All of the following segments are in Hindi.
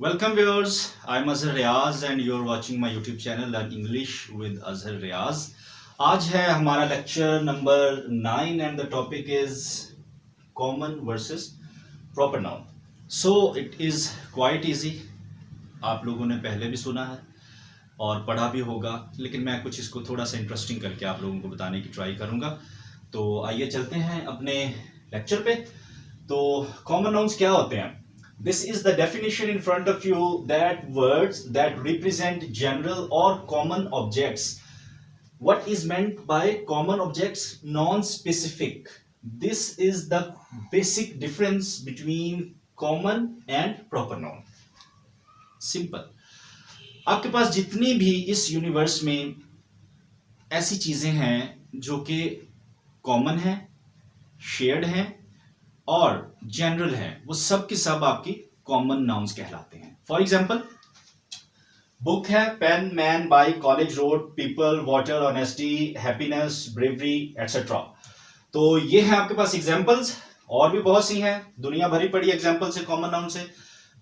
Welcome viewers, I'm AZHAR RIAZ and you're watching my YouTube channel Learn English with AZHAR RIAZ. आज है हमारा lecture number 9 and the topic is common versus proper noun. So it is quite easy. आप लोगों ने पहले भी सुना है और पढ़ा भी होगा, लेकिन मैं कुछ इसको थोड़ा सा इंटरेस्टिंग करके आप लोगों को बताने की ट्राई करूँगा. तो आइए चलते हैं अपने लेक्चर पे. तो कॉमन नाउन्स क्या होते हैं? This is the definition in front of you that words that represent general or common objects. What is meant by common objects? Non-specific. This is the basic difference between common and proper noun. Simple. आपके पास जितनी भी इस यूनिवर्स में ऐसी चीजें हैं जो कि कॉमन हैं, शेयर्ड हैं और जनरल है, वो सब के सब आपकी कॉमन नाउन्स कहलाते हैं. फॉर एग्जाम्पल, बुक है, pen, man, bike, college, road, people, water, honesty, happiness, bravery etcetera. तो ये है आपके पास एग्जाम्पल्स. और भी बहुत सी हैं, दुनिया भरी पड़ी एग्जाम्पल्स है कॉमन नाउन से,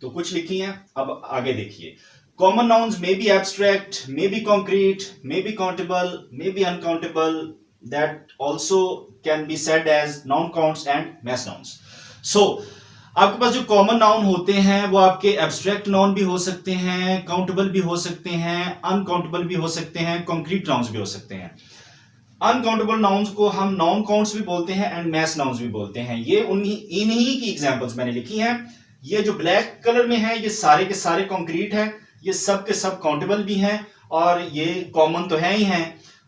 तो कुछ लिखी हैं. अब आगे देखिए. Common nouns may be abstract, may be concrete, may be countable, may be uncountable. That also can be said as noun counts and mass nouns. So आपके पास जो कॉमन नाउन होते हैं वो आपके एब्स्ट्रैक्ट नाउन भी हो सकते हैं, काउंटेबल भी हो सकते हैं, अनकाउंटेबल भी हो सकते हैं, कॉन्क्रीट नाउन्स भी हो सकते हैं. अनकाउंटेबल नाउन्स को हम नाउन काउंट्स भी बोलते हैं एंड मैस नाउन्स भी बोलते हैं. ये इन्हीं की एग्जांपल्स मैंने लिखी हैं. ये जो ब्लैक कलर में है ये सारे के सारे कॉन्क्रीट हैं, ये सब के सब काउंटेबल भी हैं और ये कॉमन तो है ही हैं.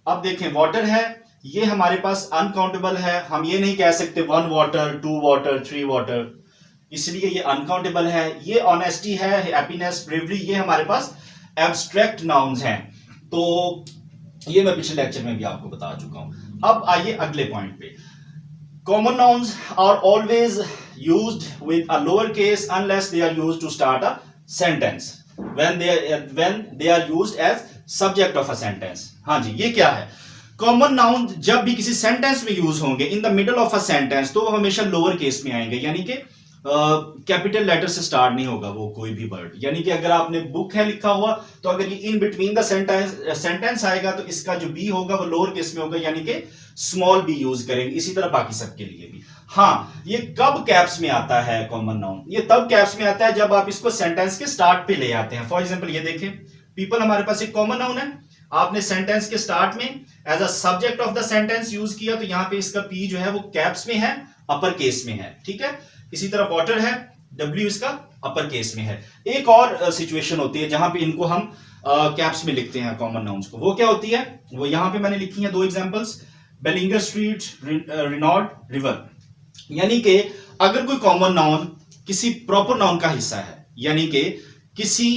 अब देखें, वाटर है, ये हमारे पास अनकाउंटेबल है. हम ये नहीं कह सकते 1 वाटर, 2 वाटर, 3 वाटर, इसलिए ये अनकाउंटेबल है. ये ऑनेस्टी है, हैप्पीनेस, ब्रेवरी, ये हमारे पास एब्स्ट्रैक्ट नाउन्स हैं. तो ये मैं पिछले लेक्चर में भी आपको बता चुका हूं. अब आइए अगले पॉइंट पे. Common nouns are always used with a lower case unless they are used to start a sentence. When they are used as subject of a sentence. हाँ जी, ये क्या है? कॉमन नाउन जब भी किसी सेंटेंस में यूज होंगे in the middle of a sentence, तो वो हमेशा लोअर केस में आएंगे, यानी कि कैपिटल लेटर से स्टार्ट नहीं होगा वो कोई भी वर्ड. यानी कि अगर आपने बुक है लिखा हुआ, तो अगर ये इन बिटवीन द सेंटेंस आएगा तो इसका जो बी होगा वो लोअर केस में होगा, यानी कि स्मॉल बी यूज करेंगे. इसी तरह बाकी सबके लिए भी. हाँ, ये कब कैप्स में आता है कॉमन नाउन? ये तब कैप्स में आता है जब आप इसको सेंटेंस के स्टार्ट पे ले आते हैं. फॉर एग्जाम्पल, ये देखें, पीपल हमारे पास एक कॉमन नाउन है. आपने सेंटेंस के स्टार्ट में as a subject of the sentence use किया, तो यहां पे इसका पी जो है वो कैप्स में है, अपर केस में है. ठीक है. इसी तरह वाटर है, डब्ल्यू इसका अपर केस में है. एक और सिचुएशन होती है जहां पे इनको हम कैप्स में लिखते हैं कॉमन नाउन्स को. वो क्या होती है? वो यहां पे मैंने लिखी है 2 examples. Bellinger street, Reynold river. यानी कि अगर कोई कॉमन नाउन किसी प्रॉपर नाउन का हिस्सा है, यानी कि किसी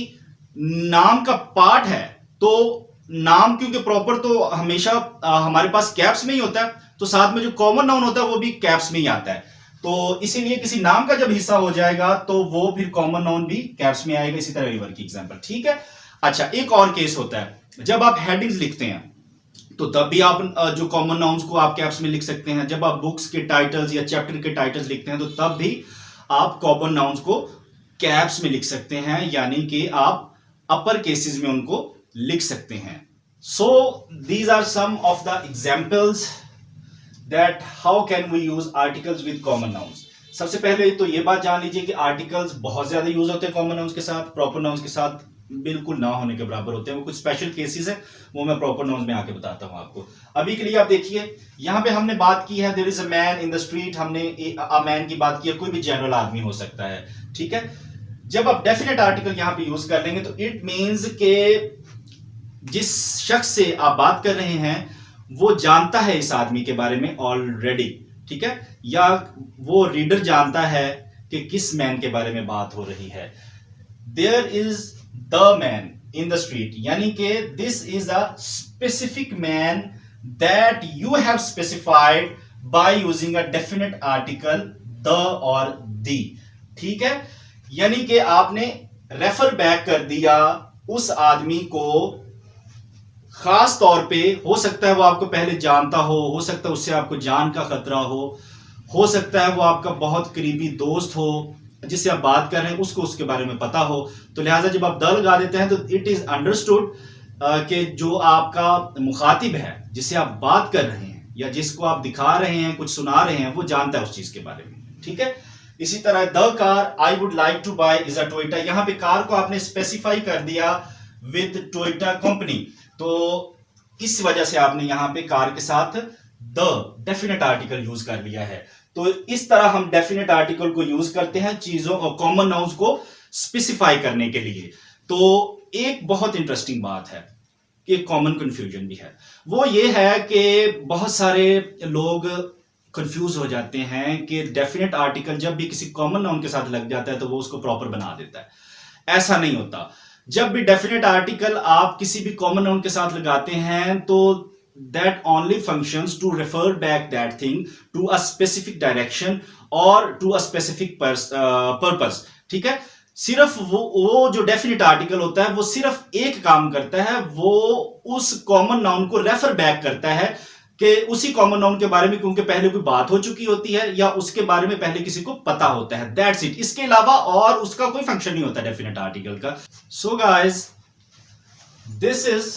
नाम का पार्ट है, तो नाम क्योंकि प्रॉपर तो हमेशा हमारे पास कैप्स में ही होता है, तो साथ में जो कॉमन नाउन होता है वो भी कैप्स में ही आता है. तो इसीलिए किसी नाम का जब हिस्सा हो जाएगा तो वो फिर कॉमन नाउन भी कैप्स में आएगा. इसी तरह रिवर की एग्जांपल. ठीक है. अच्छा, एक और केस होता है जब आप हेडिंग्स लिखते हैं, तो तब भी आप जो कॉमन नाउन्स को आप कैप्स में लिख सकते हैं. जब आप बुक्स के टाइटल्स या चैप्टर के टाइटल्स लिखते हैं, तो तब भी आप कॉमन नाउन्स को कैप्स में लिख सकते हैं, यानी कि आप अपर केसेस में उनको लिख सकते हैं. So these are some of the examples that how can we use articles with common nouns. सबसे पहले तो ये बात जान लीजिए कि आर्टिकल्स बहुत ज्यादा यूज होते हैं कॉमन नाउन्स के साथ, प्रॉपर नाउन्स के साथ बिल्कुल ना होने के बराबर होते हैं. वो कुछ स्पेशल केसेस है, वो मैं प्रॉपर नाउन्स में आके बताता हूं आपको. अभी के लिए आप देखिए, यहां पे हमने बात की है there is a man in the street. हमने अ मैन की बात की है, कोई भी जनरल आदमी हो सकता है. ठीक है. जब आप डेफिनेट आर्टिकल यहां पे यूज कर लेंगे तो इट मीन्स के जिस शख्स से आप बात कर रहे हैं वो जानता है इस आदमी के बारे में ऑलरेडी. ठीक है. या वो रीडर जानता है कि किस मैन के बारे में बात हो रही है. There is the man in the street, यानी कि this is a specific man that you have specified by using a definite article the और दी. ठीक है. यानी कि आपने रेफर बैक कर दिया उस आदमी को. खास तौर पे हो सकता है वो आपको पहले जानता हो सकता है उससे आपको जान का खतरा हो सकता है वो आपका बहुत करीबी दोस्त हो, जिससे आप बात कर रहे हैं उसको उसके बारे में पता हो। तो लिहाजा जब आप द लगा देते हैं तो इट इज अंडरस्टूड कि जो आपका मुखातिब है, जिससे आप बात कर रहे हैं या जिसको आप दिखा रहे हैं, कुछ सुना रहे हैं, वो जानता है उस चीज के बारे में। ठीक है। इसी तरह the car I would like to buy is a Toyota, यहां पे कार को आपने स्पेसिफाई कर दिया विद टोयोटा कंपनी, तो इस वजह से आपने यहां पे कार के साथ द डेफिनेट आर्टिकल यूज कर लिया है। तो इस तरह हम डेफिनेट आर्टिकल को यूज करते हैं चीजों और कॉमन नाउन्स को स्पेसिफाई करने के लिए। तो एक बहुत इंटरेस्टिंग बात है कि कॉमन कंफ्यूजन भी है, वो ये है कि बहुत सारे लोग कंफ्यूज हो जाते हैं कि डेफिनेट आर्टिकल जब भी किसी कॉमन नाउन के साथ लग जाता है तो वो उसको प्रॉपर बना देता है। ऐसा नहीं होता। जब भी डेफिनेट आर्टिकल आप किसी भी कॉमन नाउन के साथ लगाते हैं तो that only functions to refer back that thing to a specific direction or to a specific purpose। ठीक है। सिर्फ वो जो डेफिनेट आर्टिकल होता है वो सिर्फ एक काम करता है, वो उस कॉमन नाउन को रेफर बैक करता है कि उसी कॉमन नाउन के बारे में क्योंकि पहले कोई बात हो चुकी होती है या उसके बारे में पहले किसी को पता होता है, दैट्स इट। इसके अलावा और उसका कोई फंक्शन नहीं होता डेफिनेट आर्टिकल का। So guys, this is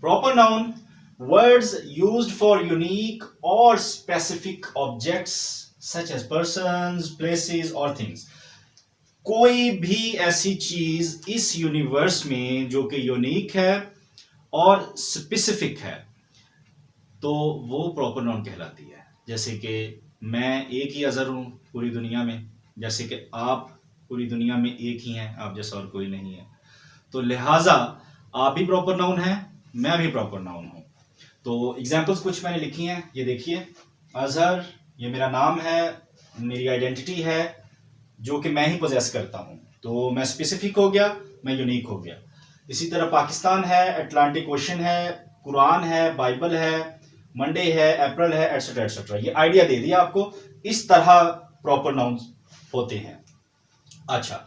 proper noun, words used for unique or specific objects such as persons, places or things। कोई भी ऐसी चीज इस यूनिवर्स में जो कि यूनिक है और स्पेसिफिक है तो वो प्रॉपर नाउन कहलाती है। जैसे कि मैं एक ही अजहर हूं पूरी दुनिया में, जैसे कि आप पूरी दुनिया में एक ही हैं, आप जैसा और कोई नहीं है, तो लिहाजा आप भी प्रॉपर नाउन हैं, मैं भी प्रॉपर नाउन हूं। तो एग्जाम्पल्स कुछ मैंने लिखी हैं, ये देखिए। अजहर ये मेरा नाम है, मेरी आइडेंटिटी है जो कि मैं ही पोजेस करता हूं, तो मैं स्पेसिफिक हो गया, मैं यूनिक हो गया। इसी तरह पाकिस्तान है, अटलांटिक ओशन है, कुरान है, बाइबल है, मंडे है, अप्रैल है, एटसेट्रा एटसेट्रा। ये आइडिया दे दिया आपको, इस तरह प्रॉपर नाउन्स होते हैं। अच्छा,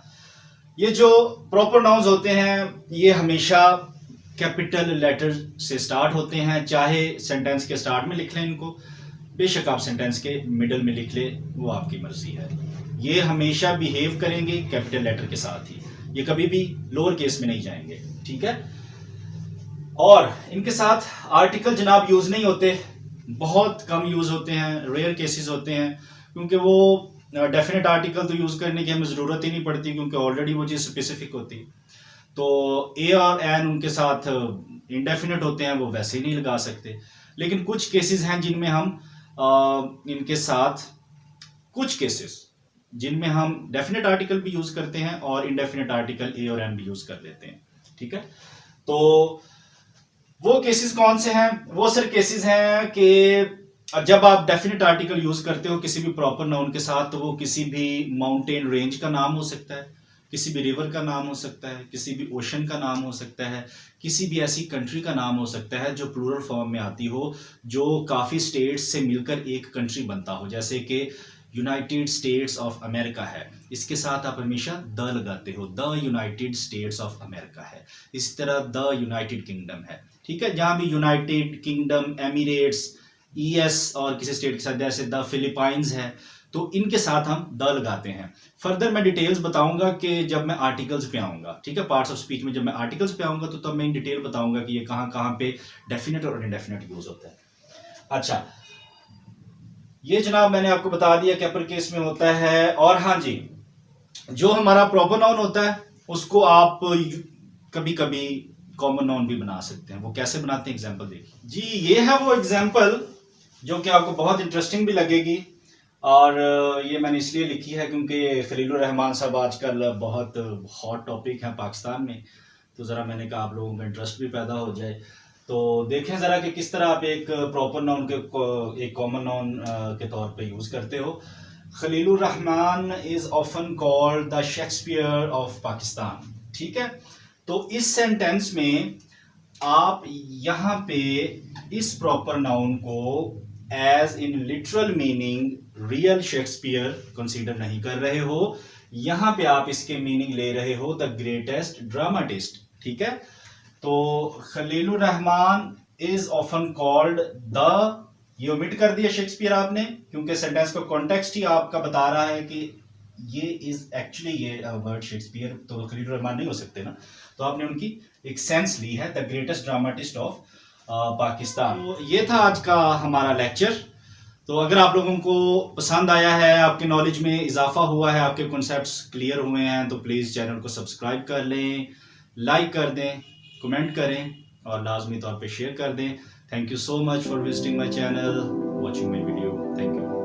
ये जो प्रॉपर नाउन्स होते हैं ये हमेशा कैपिटल लेटर से स्टार्ट होते हैं, चाहे सेंटेंस के स्टार्ट में लिख लें इनको, बेशक आप सेंटेंस के मिडल में लिख लें, वो आपकी मर्जी है। ये हमेशा बिहेव करेंगे कैपिटल लेटर के साथ ही, ये कभी भी लोअर केस में नहीं जाएंगे। ठीक है। और इनके साथ आर्टिकल जनाब यूज नहीं होते, बहुत कम यूज होते हैं, रेयर केसेस होते हैं, क्योंकि वो डेफिनेट आर्टिकल तो यूज करने की हमें जरूरत ही नहीं पड़ती क्योंकि ऑलरेडी वो चीज स्पेसिफिक होती है। तो ए और एन उनके साथ इंडेफिनेट होते हैं, वो वैसे ही नहीं लगा सकते। लेकिन कुछ केसेस हैं जिनमें हम इनके साथ, कुछ केसेस जिनमें हम डेफिनेट आर्टिकल भी यूज करते हैं और इंडेफिनेट आर्टिकल ए और एन भी यूज कर लेते हैं। ठीक है। तो वो केसेस कौन से हैं? वो सर केसेस हैं कि जब आप डेफिनेट आर्टिकल यूज करते हो किसी भी प्रॉपर नाउन के साथ, तो वो किसी भी माउंटेन रेंज का नाम हो सकता है, किसी भी रिवर का नाम हो सकता है, किसी भी ओशन का नाम हो सकता है, किसी भी ऐसी कंट्री का नाम हो सकता है जो प्लूरल फॉर्म में आती हो, जो काफ़ी स्टेट्स से मिलकर एक कंट्री बनता हो। जैसे कि यूनाइटेड स्टेट्स ऑफ अमेरिका है, इसके साथ आप हमेशा द लगाते हो, the United states of America है। इसी तरह द यूनाइटेड किंगडम है। ठीक है। जहाँ भी यूनाइटेड किंगडम, एमिरेट्स, ईएस और किसी स्टेट के साथ, जैसे द फिलीपाइंस है, तो इनके साथ हम द लगाते हैं। फर्दर मैं डिटेल्स बताऊंगा कि जब मैं आर्टिकल्स पे आऊंगा। ठीक है। पार्ट्स ऑफ स्पीच में जब मैं आर्टिकल्स पे आऊंगा तो तब मैं इन डिटेल बताऊंगा कि ये कहाँ कहाँ पे डेफिनेट और इनडेफिनेट यूज होता है। अच्छा, ये जनाब मैंने आपको बता दिया कैपिटल केस में होता है। और हाँ जी, जो हमारा प्रॉपर नाउन होता है उसको आप कभी कभी कॉमन नाउन भी बना सकते हैं। वो कैसे बनाते हैं, एग्जाम्पल देखिए जी। ये है वो एग्जाम्पल जो कि आपको बहुत इंटरेस्टिंग भी लगेगी, और ये मैंने इसलिए लिखी है क्योंकि खलीलुर रहमान साहब आजकल बहुत हॉट टॉपिक है पाकिस्तान में, तो ज़रा मैंने कहा आप लोगों का इंटरेस्ट भी पैदा हो जाए। तो देखें ज़रा कि किस तरह आप एक प्रॉपर नाउन के एक कॉमन नाउन के तौर पे यूज़ करते हो। Khalilur Rahman is often called the Shakespeare of Pakistan. ठीक है। तो इस सेंटेंस में आप यहाँ पे इस प्रॉपर नाउन को as in literal meaning real Shakespeare consider नहीं कर रहे हो, यहां पे आप इसके मीनिंग ले रहे हो द ग्रेटेस्ट ड्रामाटिस्ट। ठीक है। तो Khalilur Rahman is often called the, ये ओमिट कर दिया शेक्सपियर आपने क्योंकि सेंटेंस का कॉन्टेक्स्ट ही आपका बता रहा है कि ये इज एक्चुअली ये वर्ड शेक्सपियर तो खलील रहमान नहीं हो सकते ना, तो आपने उनकी एक सेंस ली है, the greatest dramatist of Pakistan. तो ये था आज का हमारा लेक्चर। तो अगर आप लोगों को पसंद आया है, आपके नॉलेज में इजाफा हुआ है, आपके कॉन्सेप्ट्स क्लियर हुए हैं, तो प्लीज़ चैनल को सब्सक्राइब कर लें, लाइक कर दें, कमेंट करें और लाजमी तौर पे शेयर कर दें। Thank you so much for visiting my channel, watching my video. Thank you.